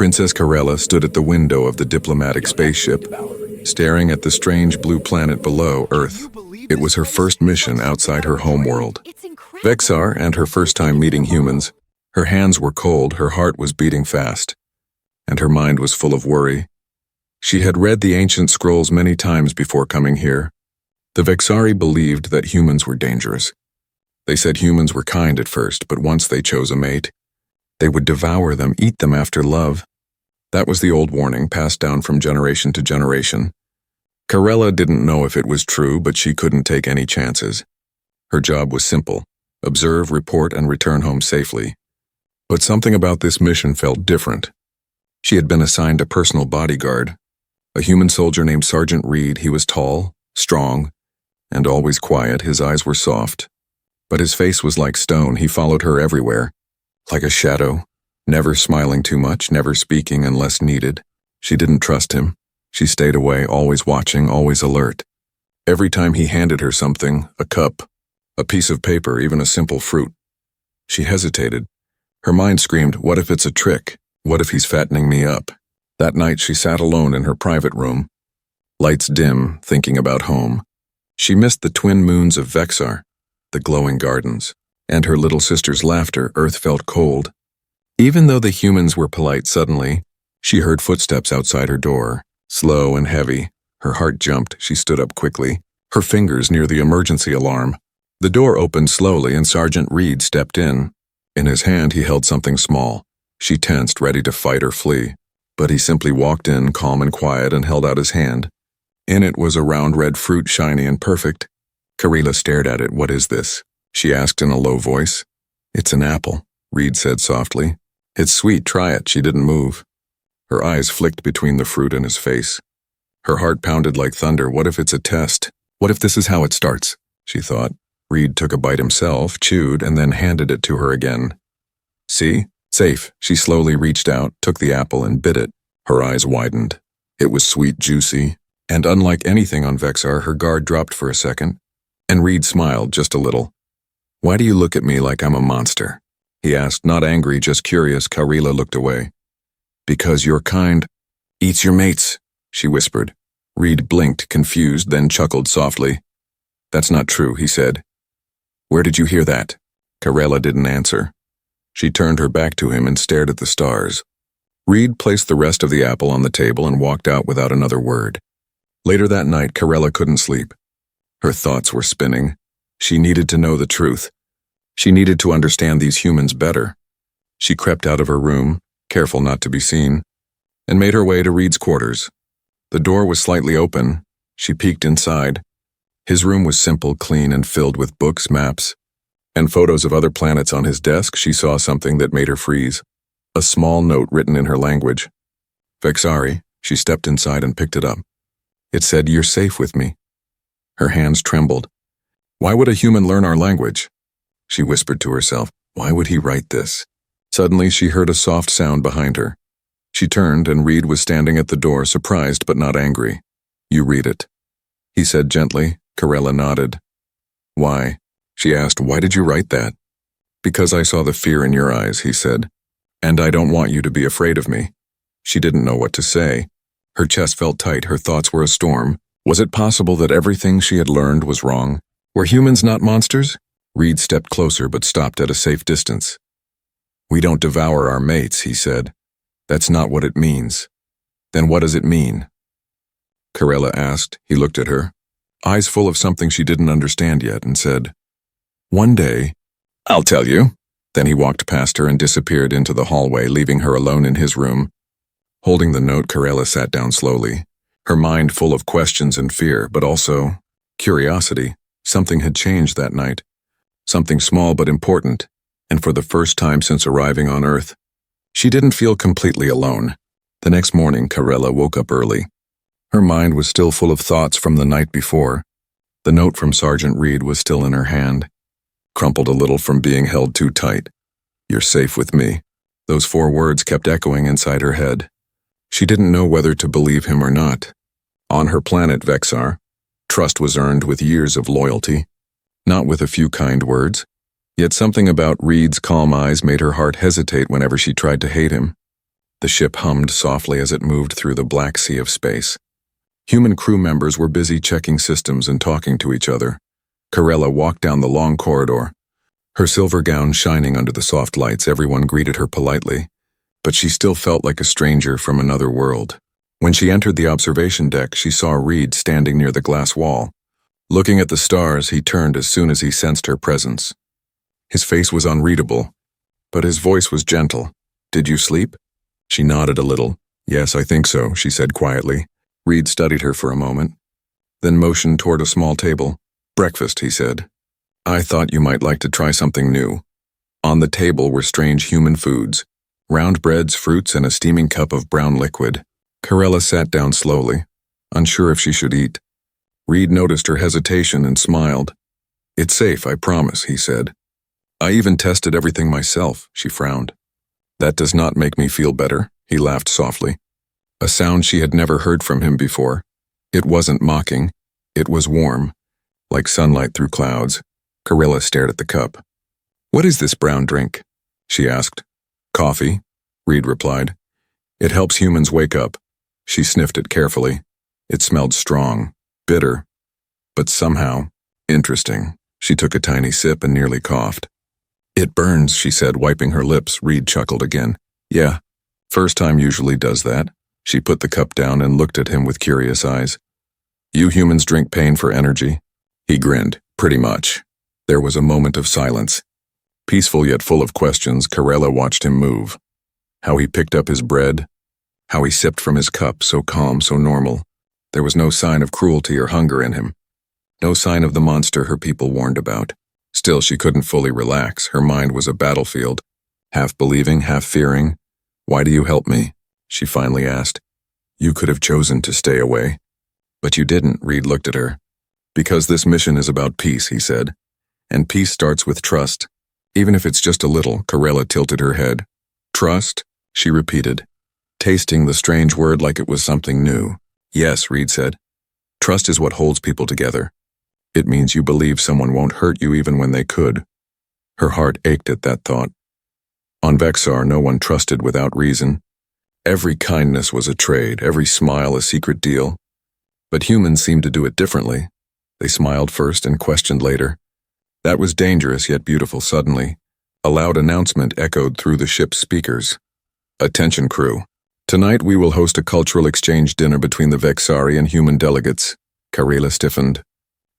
Princess Karela stood at the window of the diplomatic spaceship, staring at the strange blue planet below Earth. It was her first mission outside her homeworld. Vexar and her first time meeting humans. Her hands were cold, her heart was beating fast, and her mind was full of worry. She had read the ancient scrolls many times before coming here. The Vexari believed that humans were dangerous. They said humans were kind at first, but once they chose a mate, they would devour them, eat them after love. That was the old warning passed down from generation to generation. Karela didn't know if it was true, but she couldn't take any chances. Her job was simple: observe, report, and return home safely. But something about this mission felt different. She had been assigned a personal bodyguard, a human soldier named Sergeant Reed. He was tall, strong, and always quiet. His eyes were soft, but his face was like stone. He followed her everywhere, like a shadow, never smiling too much, never speaking unless needed. She didn't trust him. She stayed away, always watching, always alert. Every time he handed her something, a cup, a piece of paper, even a simple fruit, she hesitated. Her mind screamed, what if it's a trick? What if he's fattening me up? That night she sat alone in her private room, lights dim, thinking about home. She missed the twin moons of Vexar, the glowing gardens, and her little sister's laughter. Earth felt cold. Even though the humans were polite, suddenly, she heard footsteps outside her door, slow and heavy. Her heart jumped. She stood up quickly, her fingers near the emergency alarm. The door opened slowly and Sergeant Reed stepped in. In his hand, he held something small. She tensed, ready to fight or flee. But he simply walked in, calm and quiet, and held out his hand. In it was a round red fruit, shiny and perfect. Karela stared at it. What is this? She asked in a low voice. It's an apple, Reed said softly. It's sweet, try it. She didn't move. Her eyes flicked between the fruit and his face. Her heart pounded like thunder. What if it's a test? What if this is how it starts? She thought. Reed took a bite himself, chewed, and then handed it to her again. See? Safe. She slowly reached out, took the apple, and bit it. Her eyes widened. It was sweet, juicy, and unlike anything on Vexar, her guard dropped for a second, and Reed smiled just a little. Why do you look at me like I'm a monster? He asked, not angry, just curious. Karela looked away. Because your kind eats your mates, she whispered. Reed blinked, confused, then chuckled softly. That's not true, he said. Where did you hear that? Karela didn't answer. She turned her back to him and stared at the stars. Reed placed the rest of the apple on the table and walked out without another word. Later that night, Karela couldn't sleep. Her thoughts were spinning. She needed to know the truth. She needed to understand these humans better. She crept out of her room, careful not to be seen, and made her way to Reed's quarters. The door was slightly open. She peeked inside. His room was simple, clean, and filled with books, maps, and photos of other planets on his desk. She saw something that made her freeze. A small note written in her language. Vexari. She stepped inside and picked it up. It said, "You're safe with me." Her hands trembled. Why would a human learn our language? She whispered to herself, why would he write this? Suddenly she heard a soft sound behind her. She turned and Reed was standing at the door, surprised but not angry. You read it, he said gently. Karela nodded. Why? She asked, why did you write that? Because I saw the fear in your eyes, he said. And I don't want you to be afraid of me. She didn't know what to say. Her chest felt tight, her thoughts were a storm. Was it possible that everything she had learned was wrong? Were humans not monsters? Reed stepped closer but stopped at a safe distance. We don't devour our mates, he said. That's not what it means. Then what does it mean? Karela asked. He looked at her, eyes full of something she didn't understand yet, and said, one day, I'll tell you. Then he walked past her and disappeared into the hallway, leaving her alone in his room. Holding the note, Karela sat down slowly, her mind full of questions and fear, but also curiosity. Something had changed that night. Something small but important, and for the first time since arriving on Earth, she didn't feel completely alone. The next morning, Karela woke up early. Her mind was still full of thoughts from the night before. The note from Sergeant Reed was still in her hand, crumpled a little from being held too tight. You're safe with me. Those 4 words kept echoing inside her head. She didn't know whether to believe him or not. On her planet, Vexar, trust was earned with years of loyalty, not with a few kind words. Yet something about Reed's calm eyes made her heart hesitate whenever she tried to hate him. The ship hummed softly as it moved through the black sea of space. Human crew members were busy checking systems and talking to each other. Corella walked down the long corridor. Her silver gown shining under the soft lights, everyone greeted her politely, but she still felt like a stranger from another world. When she entered the observation deck, she saw Reed standing near the glass wall. Looking at the stars, he turned as soon as he sensed her presence. His face was unreadable, but his voice was gentle. "Did you sleep?" She nodded a little. "Yes, I think so," she said quietly. Reed studied her for a moment, then motioned toward a small table. "Breakfast," he said. "I thought you might like to try something new." On the table were strange human foods, round breads, fruits, and a steaming cup of brown liquid. Corella sat down slowly, unsure if she should eat. Reed noticed her hesitation and smiled. "It's safe, I promise," he said. "I even tested everything myself," she frowned. "That does not make me feel better," he laughed softly. A sound she had never heard from him before. It wasn't mocking. It was warm, like sunlight through clouds. Corella stared at the cup. "What is this brown drink?" she asked. "Coffee," Reed replied. "It helps humans wake up." She sniffed it carefully. It smelled strong, bitter, but somehow interesting. She took a tiny sip and nearly coughed. "It burns," she said, wiping her lips. Reed chuckled again. "Yeah, first time usually does that." She put the cup down and looked at him with curious eyes. "You humans drink pain for energy?" He grinned. "Pretty much." There was a moment of silence. Peaceful yet full of questions, Corella watched him move. How he picked up his bread, how he sipped from his cup, so calm, so normal. There was no sign of cruelty or hunger in him. No sign of the monster her people warned about. Still, she couldn't fully relax. Her mind was a battlefield, half believing, half fearing. "Why do you help me?" she finally asked. "You could have chosen to stay away." "But you didn't," Reed looked at her. "Because this mission is about peace," he said. "And peace starts with trust. Even if it's just a little." Corella tilted her head. "Trust?" she repeated, tasting the strange word like it was something new. "Yes," Reed said. "Trust is what holds people together. It means you believe someone won't hurt you even when they could." Her heart ached at that thought. On Vexar, no one trusted without reason. Every kindness was a trade, every smile a secret deal. But humans seemed to do it differently. They smiled first and questioned later. That was dangerous yet beautiful. Suddenly, a loud announcement echoed through the ship's speakers. "Attention crew. Tonight we will host a cultural exchange dinner between the Vexari and human delegates." Corella stiffened.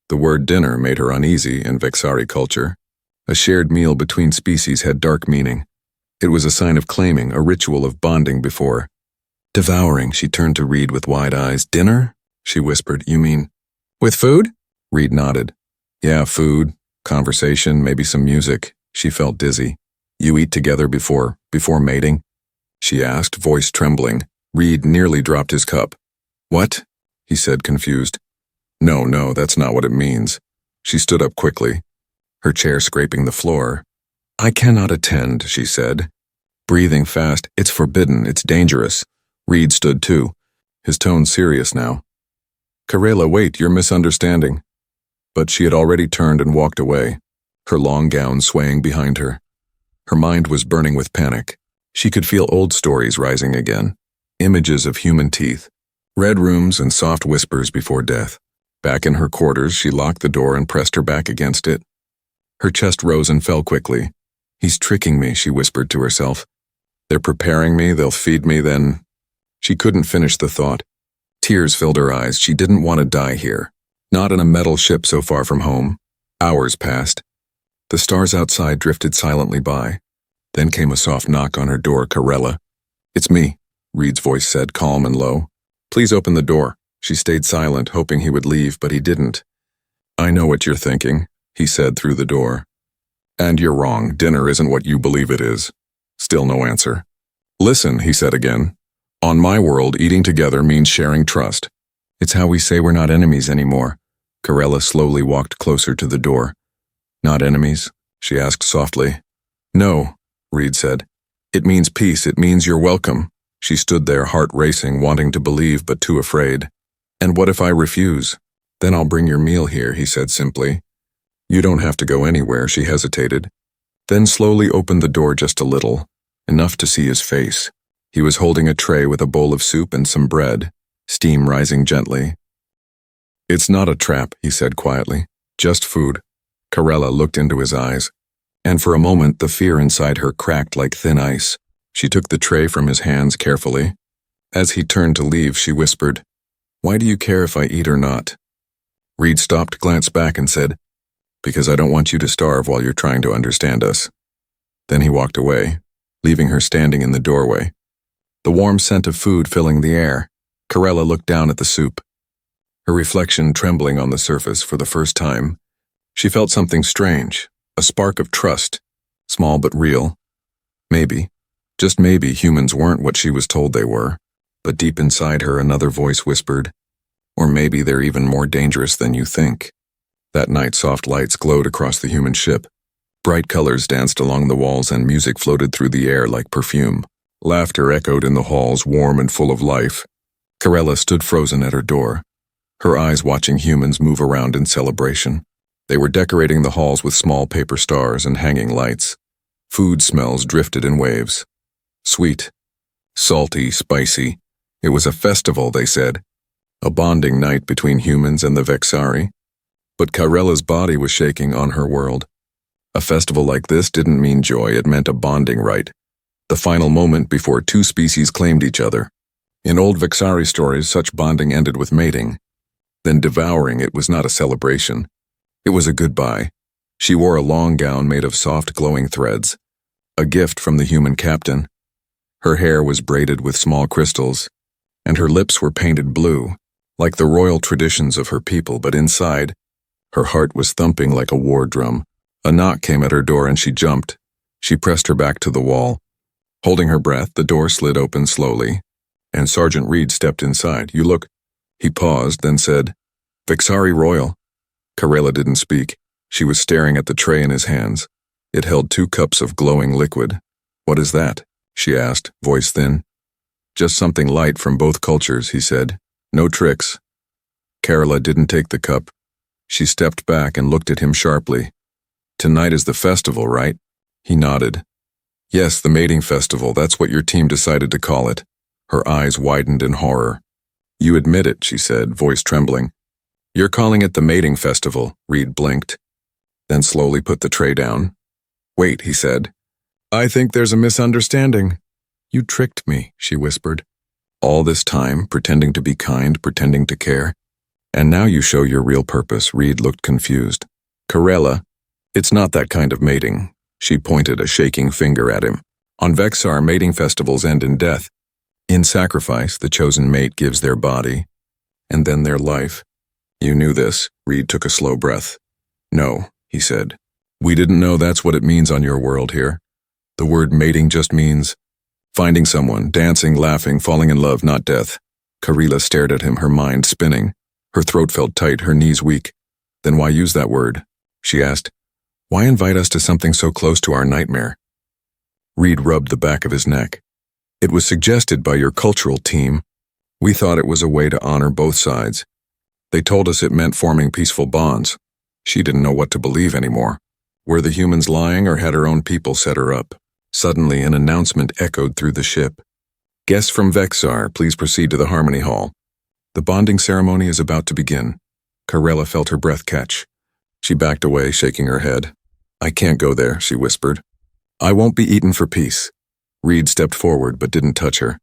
The word dinner made her uneasy in Vexari culture. A shared meal between species had dark meaning. It was a sign of claiming, a ritual of bonding before. Devouring, she turned to Reed with wide eyes. "Dinner?" she whispered. "You mean with food?" Reed nodded. "Yeah, food, conversation, maybe some music." She felt dizzy. "You eat together before mating?" she asked, voice trembling. Reed nearly dropped his cup. "What?" he said, confused. No, that's not what it means." She stood up quickly, her chair scraping the floor. "I cannot attend," she said, breathing fast. "It's forbidden, it's dangerous." Reed stood too, his tone serious now. "Corella, wait, you're misunderstanding." But she had already turned and walked away, her long gown swaying behind her. Her mind was burning with panic. She could feel old stories rising again, images of human teeth, red rooms and soft whispers before death. Back in her quarters, she locked the door and pressed her back against it. Her chest rose and fell quickly. "He's tricking me," she whispered to herself. "They're preparing me, they'll feed me, then—" She couldn't finish the thought. Tears filled her eyes. She didn't want to die here. Not in a metal ship so far from home. Hours passed. The stars outside drifted silently by. Then came a soft knock on her door. "Corella." "It's me," Reed's voice said, calm and low. "Please open the door." She stayed silent, hoping he would leave, but he didn't. "I know what you're thinking," he said through the door. "And you're wrong. Dinner isn't what you believe it is." Still no answer. "Listen," he said again. "On my world, eating together means sharing trust. It's how we say we're not enemies anymore." Corella slowly walked closer to the door. "Not enemies?" she asked softly. "No," Reed said. "It means peace. It means you're welcome." She stood there, heart racing, wanting to believe but too afraid. "And what if I refuse?" "Then I'll bring your meal here," he said simply. "You don't have to go anywhere," she hesitated. Then slowly opened the door just a little, enough to see his face. He was holding a tray with a bowl of soup and some bread, steam rising gently. "It's not a trap," he said quietly. "Just food." Karela looked into his eyes, and for a moment the fear inside her cracked like thin ice. She took the tray from his hands carefully. As he turned to leave, she whispered, "Why do you care if I eat or not?" Reed stopped, glanced back, and said, "Because I don't want you to starve while you're trying to understand us." Then he walked away, leaving her standing in the doorway. The warm scent of food filling the air. Karela looked down at the soup, her reflection trembling on the surface for the first time. She felt something strange, a spark of trust, small but real. Maybe, just maybe, humans weren't what she was told they were, but deep inside her another voice whispered, "Or maybe they're even more dangerous than you think." That night soft lights glowed across the human ship. Bright colors danced along the walls and music floated through the air like perfume. Laughter echoed in the halls, warm and full of life. Karela stood frozen at her door, her eyes watching humans move around in celebration. They were decorating the halls with small paper stars and hanging lights. Food smells drifted in waves. Sweet, salty, spicy. It was a festival, they said. A bonding night between humans and the Vexari. But Karela's body was shaking on her world. A festival like this didn't mean joy, it meant a bonding rite. The final moment before two species claimed each other. In old Vexari stories, such bonding ended with mating. Then devouring, it was not a celebration. It was a goodbye. She wore a long gown made of soft glowing threads, a gift from the human captain. Her hair was braided with small crystals, and her lips were painted blue, like the royal traditions of her people, but inside, her heart was thumping like a war drum. A knock came at her door and she jumped. She pressed her back to the wall. Holding her breath, the door slid open slowly, and Sergeant Reed stepped inside. "You look—" He paused, then said, "Vexari Royal." Karela didn't speak. She was staring at the tray in his hands. It held 2 cups of glowing liquid. "What is that?" she asked, voice thin. "Just something light from both cultures," he said. "No tricks." Karela didn't take the cup. She stepped back and looked at him sharply. "Tonight is the festival, right?" He nodded. "Yes, the mating festival, that's what your team decided to call it." Her eyes widened in horror. "You admit it," she said, voice trembling. "You're calling it the mating festival," Reed blinked, then slowly put the tray down. "Wait," he said. "I think there's a misunderstanding." "You tricked me," she whispered. "All this time, pretending to be kind, pretending to care. And now you show your real purpose." Reed looked confused. "Karela, it's not that kind of mating." She pointed a shaking finger at him. "On Vexar, mating festivals end in death. In sacrifice, the chosen mate gives their body, and then their life." "You knew this." Reed took a slow breath. "No," he said. "We didn't know that's what it means on your world here. The word mating just means finding someone, dancing, laughing, falling in love, not death." Karela stared at him, her mind spinning. Her throat felt tight, her knees weak. "Then why use that word?" she asked. "Why invite us to something so close to our nightmare?" Reed rubbed the back of his neck. "It was suggested by your cultural team. We thought it was a way to honor both sides. They told us it meant forming peaceful bonds." She didn't know what to believe anymore. Were the humans lying, or had her own people set her up? Suddenly, an announcement echoed through the ship. "Guests from Vexar, please proceed to the Harmony Hall. The bonding ceremony is about to begin." Karela felt her breath catch. She backed away, shaking her head. "I can't go there," she whispered. "I won't be eaten for peace." Reed stepped forward but didn't touch her.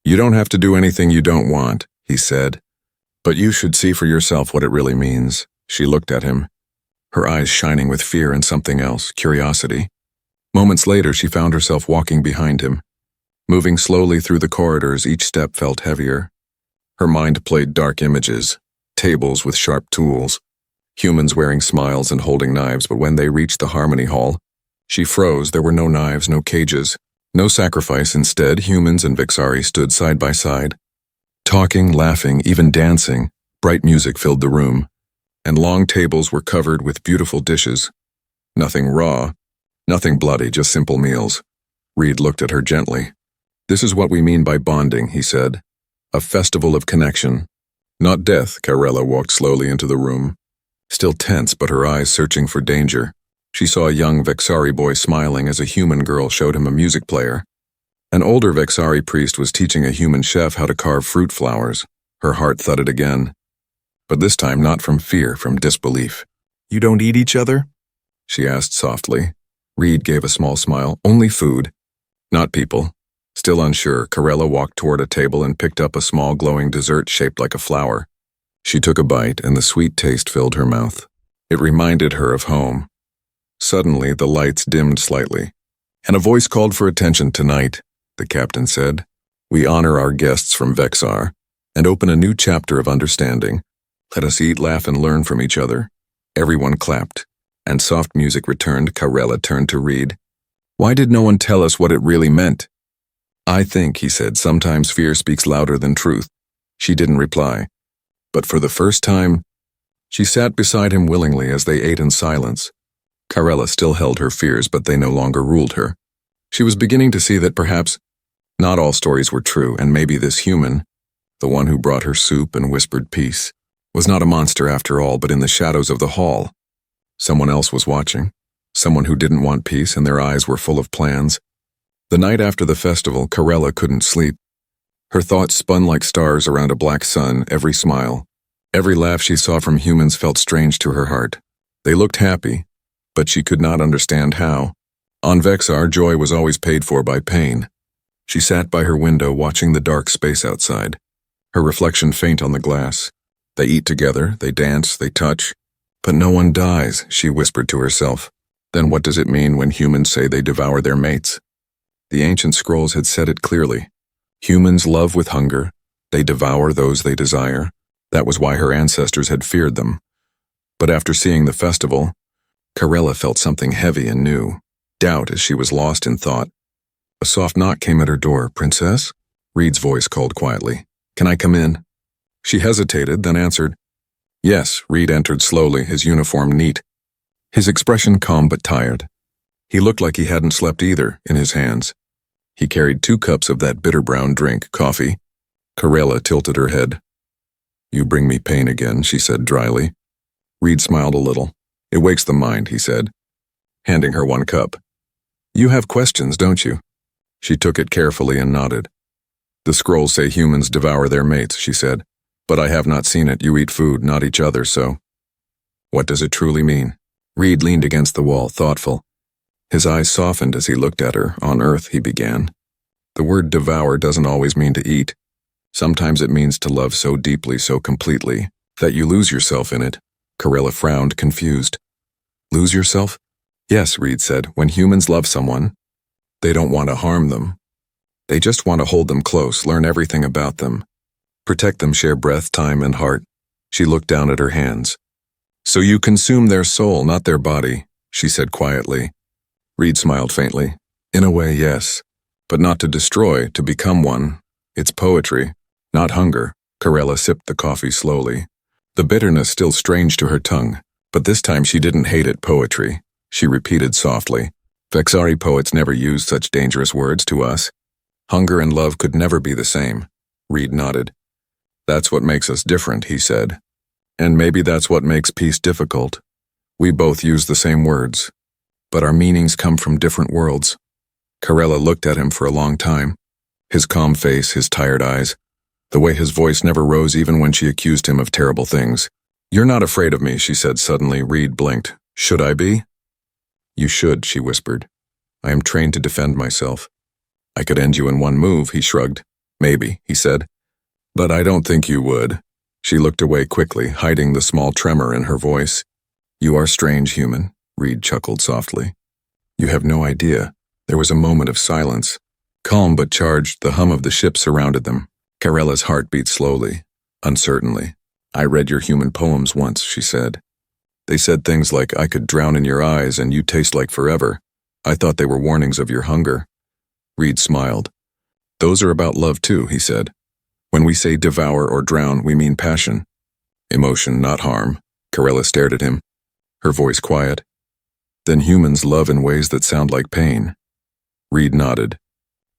"You don't have to do anything you don't want," he said. "But you should see for yourself what it really means." She looked at him, her eyes shining with fear and something else, curiosity. Moments later, she found herself walking behind him. Moving slowly through the corridors, each step felt heavier. Her mind played dark images, tables with sharp tools, humans wearing smiles and holding knives, but when they reached the Harmony Hall, she froze. There were no knives, no cages, no sacrifice. Instead, humans and Vexari stood side by side, talking, laughing, even dancing. Bright music filled the room, and long tables were covered with beautiful dishes. Nothing raw, nothing bloody, just simple meals. Reed looked at her gently. "This is what we mean by bonding," he said. "A festival of connection, not death." Karela walked slowly into the room, still tense but her eyes searching for danger. She saw a young Vexari boy smiling as a human girl showed him a music player. An older Vexari priest was teaching a human chef how to carve fruit flowers. Her heart thudded again. But this time not from fear, from disbelief. "You don't eat each other?" she asked softly. Reed gave a small smile. "Only food. Not people." Still unsure, Corella walked toward a table and picked up a small glowing dessert shaped like a flower. She took a bite, and the sweet taste filled her mouth. It reminded her of home. Suddenly, the lights dimmed slightly. "And a voice called for attention tonight," the captain said. "We honor our guests from Vexar and open a new chapter of understanding. Let us eat, laugh, and learn from each other." Everyone clapped, and soft music returned. Corella turned to Reed. "Why did no one tell us what it really meant?" "I think," he said, "sometimes fear speaks louder than truth." She didn't reply. But for the first time, she sat beside him willingly as they ate in silence. Corella still held her fears, but they no longer ruled her. She was beginning to see that perhaps not all stories were true, and maybe this human, the one who brought her soup and whispered peace, was not a monster after all, but in the shadows of the hall. Someone else was watching, someone who didn't want peace, and their eyes were full of plans. The night after the festival, Corella couldn't sleep. Her thoughts spun like stars around a black sun. Every smile, every laugh she saw from humans felt strange to her heart. They looked happy, but she could not understand how. On Vexar, joy was always paid for by pain. She sat by her window watching the dark space outside, her reflection faint on the glass. They eat together, they dance, they touch. But no one dies, she whispered to herself. Then what does it mean when humans say they devour their mates? The ancient scrolls had said it clearly. Humans love with hunger. They devour those they desire. That was why her ancestors had feared them. But after seeing the festival, Corella felt something heavy and new. Doubt as she was lost in thought. A soft knock came at her door. "Princess?" Reed's voice called quietly. "Can I come in?" She hesitated, then answered. "Yes." Reed entered slowly, his uniform neat. His expression calm but tired. He looked like he hadn't slept either, in his hands. He carried 2 cups of that bitter brown drink, coffee. Corella tilted her head. "You bring me pain again," she said dryly. Reed smiled a little. "It wakes the mind," he said, handing her 1 cup. "You have questions, don't you?" She took it carefully and nodded. "The scrolls say humans devour their mates," she said. "But I have not seen it. You eat food, not each other, so." "What does it truly mean?" Reed leaned against the wall, thoughtful. His eyes softened as he looked at her. "On Earth," he began, "the word devour doesn't always mean to eat. Sometimes it means to love so deeply, so completely, that you lose yourself in it." Corella frowned, confused. "Lose yourself?" "Yes," Reed said. "When humans love someone, they don't want to harm them. They just want to hold them close, learn everything about them, protect them, share breath, time, and heart." She looked down at her hands. "So you consume their soul, not their body," she said quietly. Reed smiled faintly. "In a way, yes. But not to destroy, to become one. It's poetry, not hunger." Corella sipped the coffee slowly, the bitterness still strange to her tongue. But this time she didn't hate it. "Poetry," she repeated softly. "Vexari poets never used such dangerous words to us. Hunger and love could never be the same." Reed nodded. "That's what makes us different," he said. "And maybe that's what makes peace difficult. We both use the same words, but our meanings come from different worlds." Corella looked at him for a long time. His calm face, his tired eyes, the way his voice never rose even when she accused him of terrible things. "You're not afraid of me," she said suddenly. Reed blinked. "Should I be?" "You should," she whispered. "I am trained to defend myself." "I could end you in 1 move," he shrugged. "Maybe," he said. "But I don't think you would." She looked away quickly, hiding the small tremor in her voice. "You are strange, human," Reed chuckled softly. "You have no idea." There was a moment of silence. Calm but charged, the hum of the ship surrounded them. Corella's heart beat slowly, uncertainly. "I read your human poems once," she said. "They said things like, 'I could drown in your eyes and you taste like forever.' I thought they were warnings of your hunger." Reed smiled. "Those are about love too," he said. "When we say devour or drown, we mean passion. Emotion, not harm." Corella stared at him, her voice quiet. "Then humans love in ways that sound like pain." Reed nodded.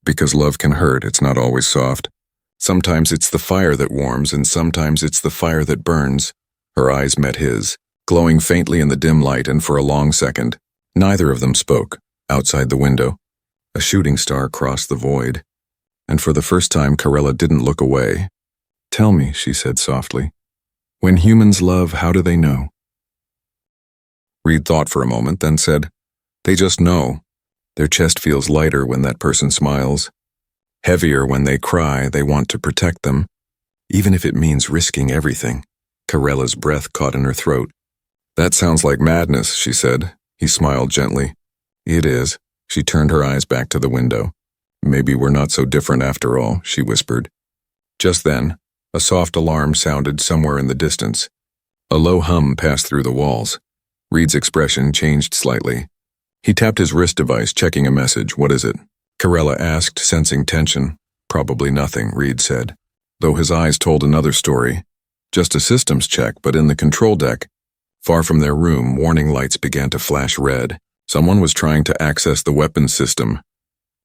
"Because love can hurt, it's not always soft. Sometimes it's the fire that warms, and sometimes it's the fire that burns." Her eyes met his, glowing faintly in the dim light, and for a long second, neither of them spoke. Outside the window, A shooting star crossed the void, and for the first time Corella didn't look away. "Tell me," she said softly, "when humans love, how do they know?" Reed thought for a moment, then said, "They just know. Their chest feels lighter when that person smiles, heavier when they cry. They want to protect them, even if it means risking everything." Corella's breath caught in her throat. "That sounds like madness," she said. He smiled gently. "It is." She turned her eyes back to the window. "Maybe we're not so different after all," she whispered. Just then, a soft alarm sounded somewhere in the distance. A low hum passed through the walls. Reed's expression changed slightly. He tapped his wrist device, checking a message. "What is it?" Corella asked, sensing tension. "Probably nothing," Reed said, though his eyes told another story. Just a systems check, but in the control deck, far from their room, warning lights began to flash red. Someone was trying to access the weapons system.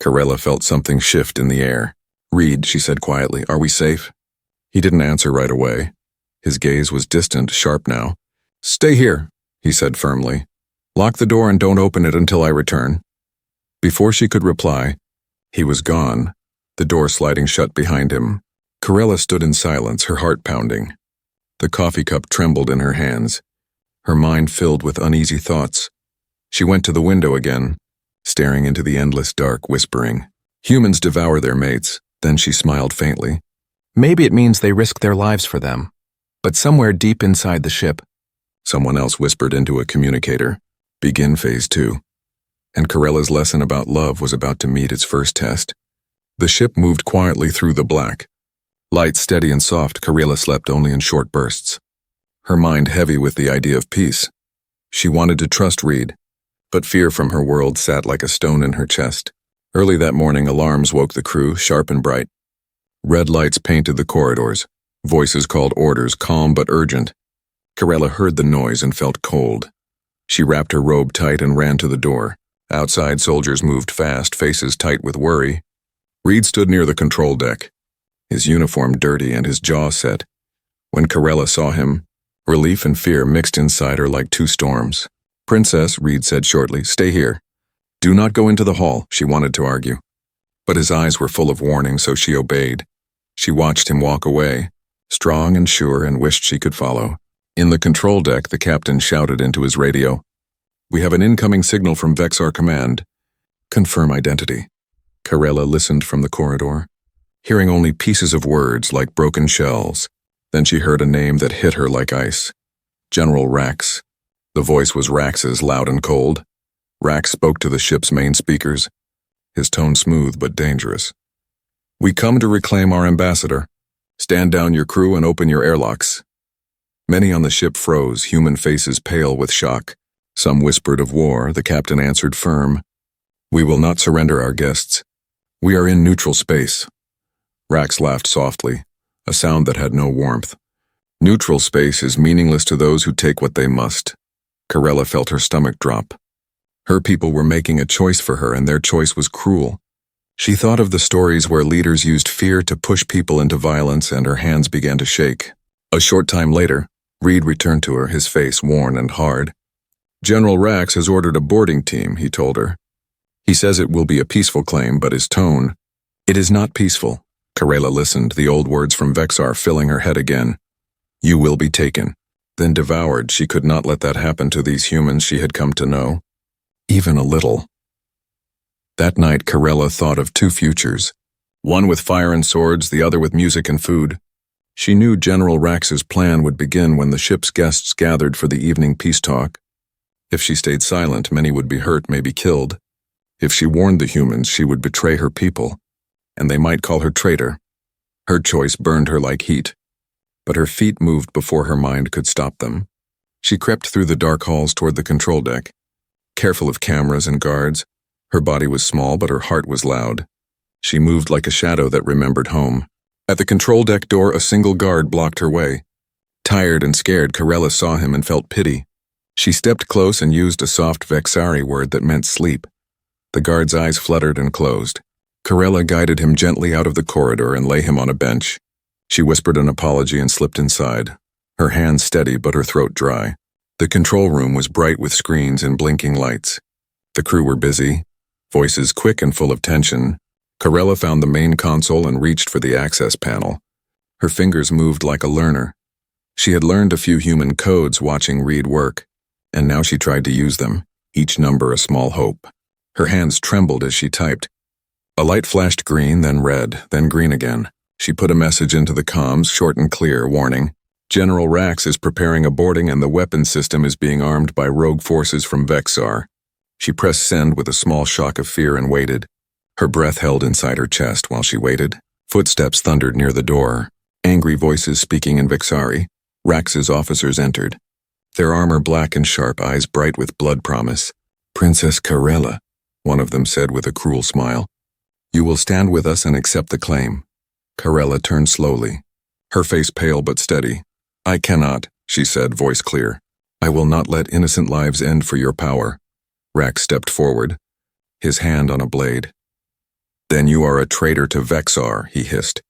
Corella felt something shift in the air. "Reed," she said quietly, "are we safe?" He didn't answer right away. His gaze was distant, sharp now. "Stay here," he said firmly. "Lock the door and don't open it until I return." Before she could reply, he was gone, the door sliding shut behind him. Corella stood in silence, her heart pounding. The coffee cup trembled in her hands, her mind filled with uneasy thoughts. She went to the window again, staring into the endless dark, whispering, "Humans devour their mates." Then she smiled faintly. "Maybe it means they risk their lives for them." But somewhere deep inside the ship, someone else whispered into a communicator, "Begin phase 2. And Corella's lesson about love was about to meet its first test. The ship moved quietly through the black. Light, steady, and soft, Corella slept only in short bursts. Her mind heavy with the idea of peace. She wanted to trust Reed, but fear from her world sat like a stone in her chest. Early that morning, alarms woke the crew, sharp and bright. Red lights painted the corridors. Voices called orders, calm but urgent. Corella heard the noise and felt cold. She wrapped her robe tight and ran to the door. Outside, soldiers moved fast, faces tight with worry. Reed stood near the control deck, his uniform dirty and his jaw set. When Corella saw him, relief and fear mixed inside her like two storms. "Princess," Reed said shortly, "stay here. Do not go into the hall," she wanted to argue. But his eyes were full of warning, so she obeyed. She watched him walk away, strong and sure, and wished she could follow. In the control deck, the captain shouted into his radio, "We have an incoming signal from Vexar Command. Confirm identity." Corella listened from the corridor, hearing only pieces of words like broken shells. Then she heard a name that hit her like ice. General Rax. The voice was Rax's, loud and cold. Rax spoke to the ship's main speakers, his tone smooth but dangerous. "We come to reclaim our ambassador. Stand down your crew and open your airlocks." Many on the ship froze, human faces pale with shock. Some whispered of war. The captain answered firm, "We will not surrender our guests. We are in neutral space." Rax laughed softly, a sound that had no warmth. "Neutral space is meaningless to those who take what they must." Corella felt her stomach drop. Her people were making a choice for her, and their choice was cruel. She thought of the stories where leaders used fear to push people into violence, and her hands began to shake. A short time later, Reed returned to her, his face worn and hard. "General Rax has ordered a boarding team," he told her. "He says it will be a peaceful claim, but his tone—" "It is not peaceful." Corella listened, the old words from Vexar filling her head again. "You will be taken, then devoured." She could not let that happen to these humans she had come to know, even a little. That night, Corella thought of two futures, one with fire and swords, the other with music and food. She knew General Rax's plan would begin when the ship's guests gathered for the evening peace talk. If she stayed silent, many would be hurt, maybe killed. If she warned the humans, she would betray her people, and they might call her traitor. Her choice burned her like heat, but her feet moved before her mind could stop them. She crept through the dark halls toward the control deck, careful of cameras and guards. Her body was small, but her heart was loud. She moved like a shadow that remembered home. At the control deck door, a single guard blocked her way. Tired and scared, Corella saw him and felt pity. She stepped close and used a soft Vexari word that meant sleep. The guard's eyes fluttered and closed. Corella guided him gently out of the corridor and lay him on a bench. She whispered an apology and slipped inside, her hands steady but her throat dry. The control room was bright with screens and blinking lights. The crew were busy, Voices quick and full of tension. Corella found the main console and reached for the access panel. Her fingers moved like a learner. She had learned a few human codes watching Reed work, and now she tried to use them, each number a small hope. Her hands trembled as she typed. A light flashed green, then red, then green again. She put a message into the comms, short and clear, warning. General Rax is preparing a boarding and the weapons system is being armed by rogue forces from Vexar. She pressed send with a small shock of fear and waited. Her breath held inside her chest while she waited. Footsteps thundered near the door. Angry voices speaking in Vexari. Rax's officers entered. Their armor black and sharp, eyes bright with blood promise. "Princess Corella," one of them said with a cruel smile. "You will stand with us and accept the claim." Corella turned slowly, her face pale but steady. "I cannot," she said, voice clear. "I will not let innocent lives end for your power." Rax stepped forward, his hand on a blade. "Then you are a traitor to Vexar," he hissed.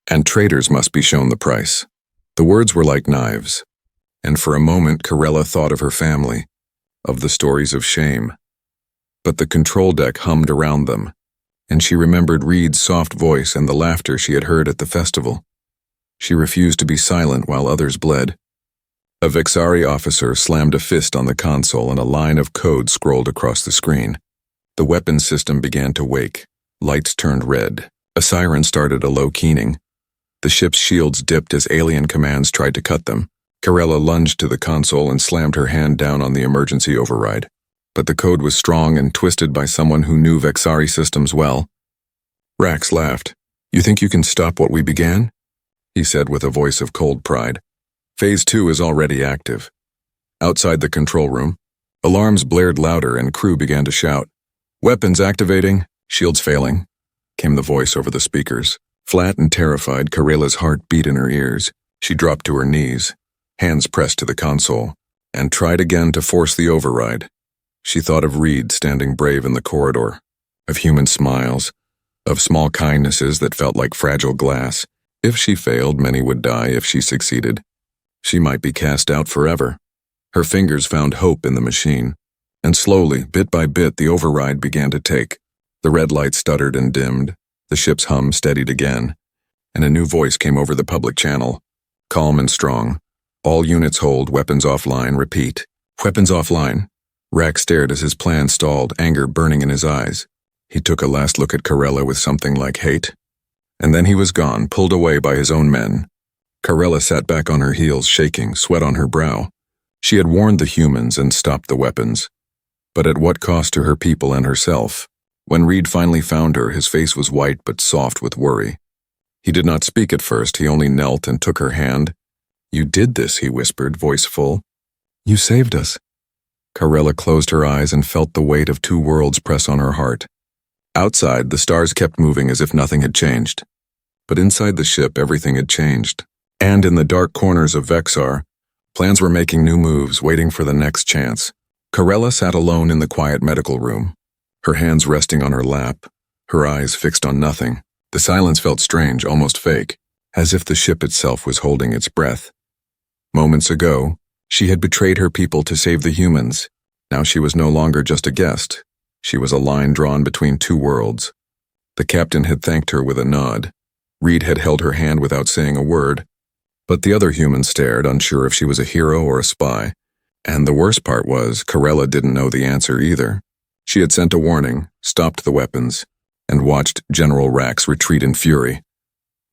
"And traitors must be shown the price." The words were like knives, and for a moment Corella thought of her family, of the stories of shame. But the control deck hummed around them, and she remembered Reed's soft voice and the laughter she had heard at the festival. She refused to be silent while others bled. A Vexari officer slammed a fist on the console and a line of code scrolled across the screen. The weapons system began to wake. Lights turned red. A siren started a low keening. The ship's shields dipped as alien commands tried to cut them. Corella lunged to the console and slammed her hand down on the emergency override. But the code was strong and twisted by someone who knew Vexari systems well. Rax laughed. "You think you can stop what we began?" he said with a voice of cold pride. "Phase 2 is already active." Outside the control room, alarms blared louder and crew began to shout. "Weapons activating, shields failing," came the voice over the speakers. Flat and terrified, Corella's heart beat in her ears. She dropped to her knees, hands pressed to the console, and tried again to force the override. She thought of Reed standing brave in the corridor, of human smiles, of small kindnesses that felt like fragile glass. If she failed, many would die. If she succeeded, she might be cast out forever. Her fingers found hope in the machine, and slowly, bit by bit, the override began to take. The red light stuttered and dimmed, the ship's hum steadied again, and a new voice came over the public channel, calm and strong. "All units hold, weapons offline, repeat. Weapons offline." Rax stared as his plan stalled, anger burning in his eyes. He took a last look at Corella with something like hate. And then he was gone, pulled away by his own men. Corella sat back on her heels, shaking, sweat on her brow. She had warned the humans and stopped the weapons. But at what cost to her people and herself? When Reed finally found her, his face was white but soft with worry. He did not speak at first, he only knelt and took her hand. "You did this," he whispered, voice full. "You saved us." Corella closed her eyes and felt the weight of two worlds press on her heart. Outside, the stars kept moving as if nothing had changed. But inside the ship, everything had changed. And in the dark corners of Vexar, plans were making new moves, waiting for the next chance. Corella sat alone in the quiet medical room, her hands resting on her lap, her eyes fixed on nothing. The silence felt strange, almost fake, as if the ship itself was holding its breath. Moments ago, she had betrayed her people to save the humans. Now she was no longer just a guest. She was a line drawn between two worlds. The captain had thanked her with a nod. Reed had held her hand without saying a word. But the other humans stared, unsure if she was a hero or a spy. And the worst part was, Corella didn't know the answer either. She had sent a warning, stopped the weapons, and watched General Rax retreat in fury.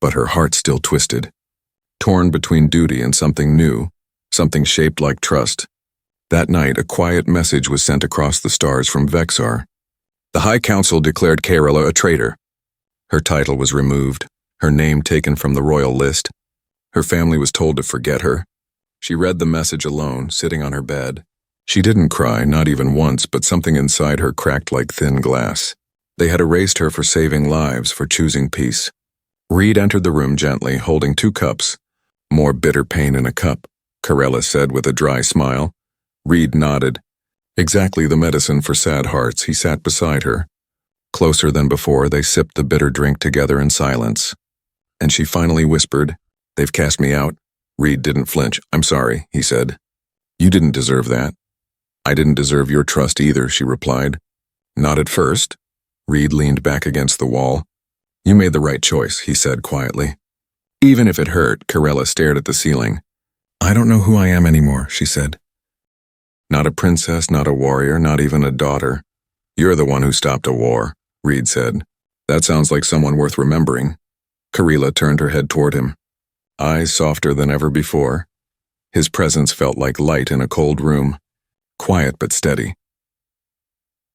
But her heart still twisted, torn between duty and something new, something shaped like trust. That night, a quiet message was sent across the stars from Vexar. The High Council declared Corella a traitor. Her title was removed, her name taken from the royal list. Her family was told to forget her. She read the message alone, sitting on her bed. She didn't cry, not even once, but something inside her cracked like thin glass. They had erased her for saving lives, for choosing peace. Reed entered the room gently, holding 2 cups. "More bitter pain in a cup," Corella said with a dry smile. Reed nodded. "Exactly the medicine for sad hearts." He sat beside her. Closer than before, they sipped the bitter drink together in silence. And she finally whispered, "They've cast me out." Reed didn't flinch. "I'm sorry," he said. "You didn't deserve that." "I didn't deserve your trust either," she replied. "Not at first." Reed leaned back against the wall. You made the right choice, he said quietly. Even if it hurt, Corella stared at the ceiling. I don't know who I am anymore, she said. Not a princess, not a warrior, not even a daughter. You're the one who stopped a war, Reed said. That sounds like someone worth remembering. Corella turned her head toward him, eyes softer than ever before. His presence felt like light in a cold room, quiet but steady.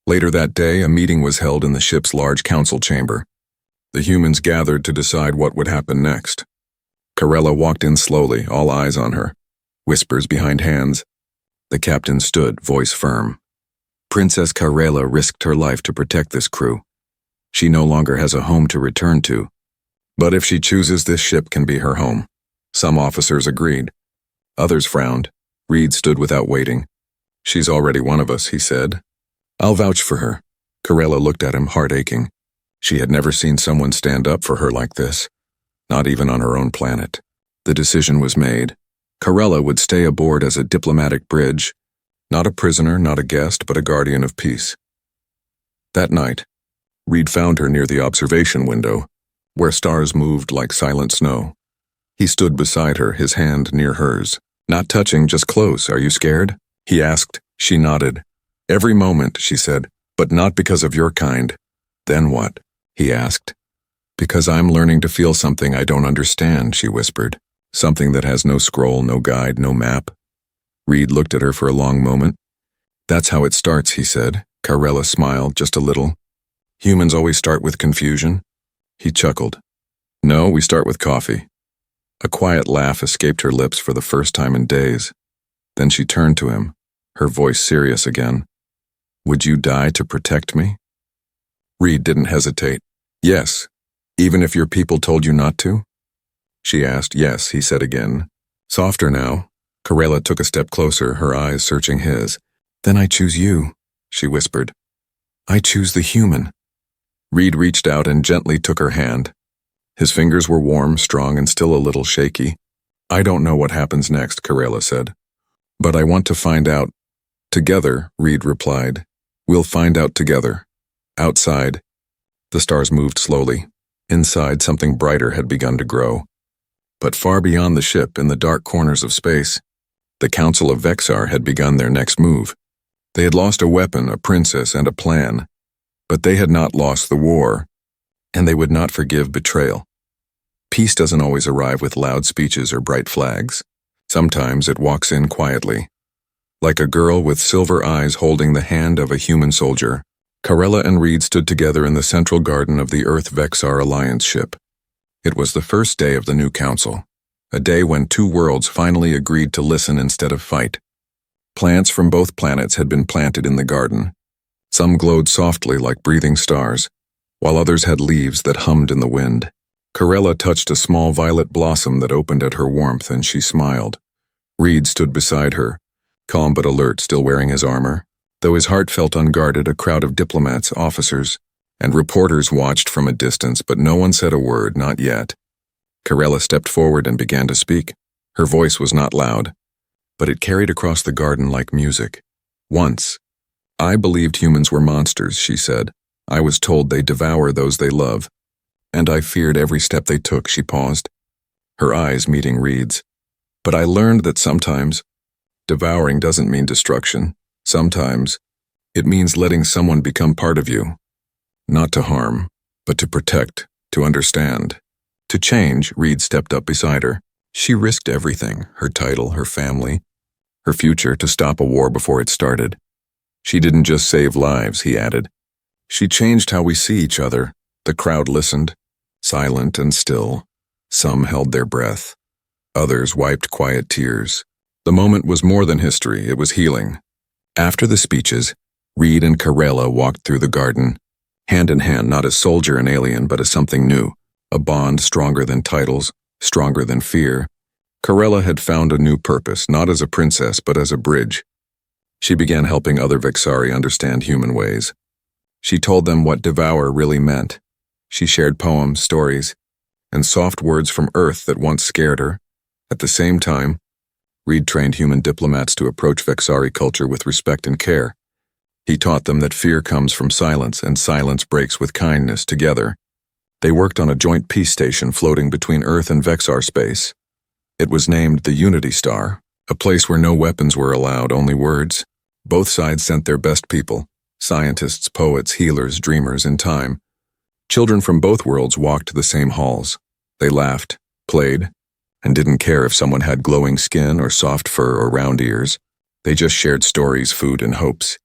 Later that day, a meeting was held in the ship's large council chamber. The humans gathered to decide what would happen next. Corella walked in slowly, all eyes on her, whispers behind hands. The captain stood, voice firm. Princess Corella risked her life to protect this crew. She no longer has a home to return to. But if she chooses, this ship can be her home. Some officers agreed. Others frowned. Reed stood without waiting. She's already one of us, he said. I'll vouch for her. Corella looked at him, heart aching. She had never seen someone stand up for her like this, not even on her own planet. The decision was made. Corella would stay aboard as a diplomatic bridge, not a prisoner, not a guest, but a guardian of peace. That night, Reed found her near the observation window, where stars moved like silent snow. He stood beside her, his hand near hers. Not touching, just close. Are you scared? He asked. She nodded. Every moment, she said, but not because of your kind. Then what? He asked. Because I'm learning to feel something I don't understand, she whispered. Something that has no scroll, no guide, no map. Reed looked at her for a long moment. That's how it starts, he said. Corella smiled just a little. Humans always start with confusion. He chuckled. No, we start with coffee. A quiet laugh escaped her lips for the first time in days. Then she turned to him, her voice serious again. Would you die to protect me? Reed didn't hesitate. Yes, even if your people told you not to? She asked. Yes, he said again. Softer now. Corella took a step closer, her eyes searching his. Then I choose you, she whispered. I choose the human. Reed reached out and gently took her hand. His fingers were warm, strong, and still a little shaky. I don't know what happens next, Corella said. But I want to find out. Together, Reed replied. We'll find out together. Outside. The stars moved slowly. Inside, something brighter had begun to grow. But far beyond the ship, in the dark corners of space, the Council of Vexar had begun their next move. They had lost a weapon, a princess, and a plan. But they had not lost the war, and they would not forgive betrayal. Peace doesn't always arrive with loud speeches or bright flags. Sometimes it walks in quietly. Like a girl with silver eyes holding the hand of a human soldier, Corella and Reed stood together in the central garden of the Earth-Vexar Alliance ship. It was the first day of the new council, a day when two worlds finally agreed to listen instead of fight. Plants from both planets had been planted in the garden. Some glowed softly like breathing stars, while others had leaves that hummed in the wind. Corella touched a small violet blossom that opened at her warmth, and she smiled. Reed stood beside her, calm but alert, still wearing his armor. Though his heart felt unguarded, a crowd of diplomats, officers, and reporters watched from a distance, but no one said a word, not yet. Corella stepped forward and began to speak. Her voice was not loud, but it carried across the garden like music. Once, I believed humans were monsters, she said. I was told they devour those they love, and I feared every step they took. She paused, her eyes meeting Reed's. But I learned that sometimes, devouring doesn't mean destruction. Sometimes, it means letting someone become part of you. Not to harm, but to protect, to understand. To change, Reed stepped up beside her. She risked everything, her title, her family, her future, to stop a war before it started. She didn't just save lives, he added. She changed how we see each other. The crowd listened, silent and still. Some held their breath. Others wiped quiet tears. The moment was more than history, it was healing. After the speeches, Reed and Corella walked through the garden, hand in hand, not as soldier and alien, but as something new, a bond stronger than titles, stronger than fear. Corella had found a new purpose, not as a princess, but as a bridge. She began helping other Vexari understand human ways. She told them what devour really meant. She shared poems, stories, and soft words from Earth that once scared her. At the same time, Reed trained human diplomats to approach Vexari culture with respect and care. He taught them that fear comes from silence and silence breaks with kindness together. They worked on a joint peace station floating between Earth and Vexar space. It was named the Unity Star, a place where no weapons were allowed, only words. Both sides sent their best people, scientists, poets, healers, dreamers in time. Children from both worlds walked the same halls. They laughed, played, and didn't care if someone had glowing skin or soft fur or round ears. They just shared stories, food, and hopes.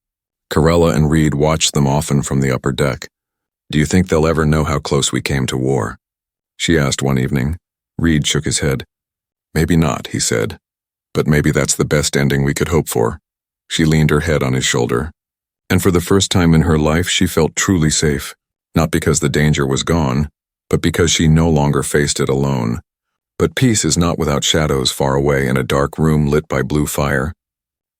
Corella and Reed watched them often from the upper deck. "Do you think they'll ever know how close we came to war?" she asked one evening. Reed shook his head. "Maybe not," he said. "But maybe that's the best ending we could hope for." She leaned her head on his shoulder. And for the first time in her life, she felt truly safe. Not because the danger was gone, but because she no longer faced it alone. But peace is not without shadows far away in a dark room lit by blue fire.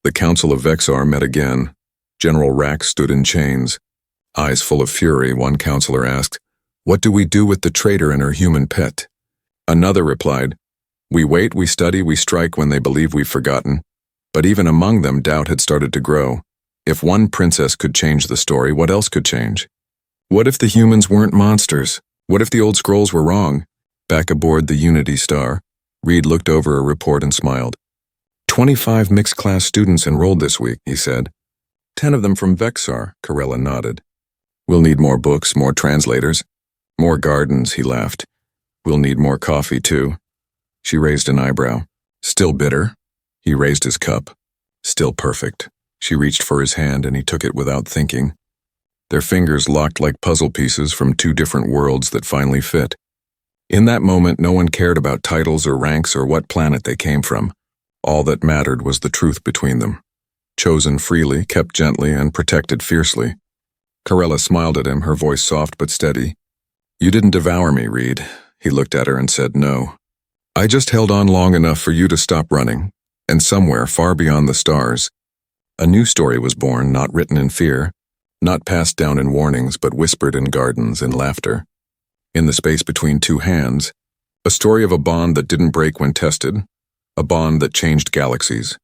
The Council of Vexar met again. General Rack stood in chains. Eyes full of fury, one counselor asked, "What do we do with the traitor and her human pet?" Another replied, "We wait, we study, we strike when they believe we've forgotten." But even among them, doubt had started to grow. If one princess could change the story, what else could change? What if the humans weren't monsters? What if the old scrolls were wrong? Back aboard the Unity Star, Reed looked over a report and smiled. 25 mixed-class students enrolled this week, he said. 10 of them from Vexar, Corella nodded. "We'll need more books, more translators. More gardens," he laughed. "We'll need more coffee, too." She raised an eyebrow. "Still bitter?" He raised his cup. "Still perfect." She reached for his hand and he took it without thinking. Their fingers locked like puzzle pieces from two different worlds that finally fit. In that moment, no one cared about titles or ranks or what planet they came from. All that mattered was the truth between them. Chosen freely, kept gently, and protected fiercely. Corella smiled at him, her voice soft but steady. "You didn't devour me, Reed." He looked at her and said no. "I just held on long enough for you to stop running. And somewhere far beyond the stars, a new story was born, not written in fear, not passed down in warnings, but whispered in gardens and laughter. In the space between two hands, a story of a bond that didn't break when tested, a bond that changed galaxies,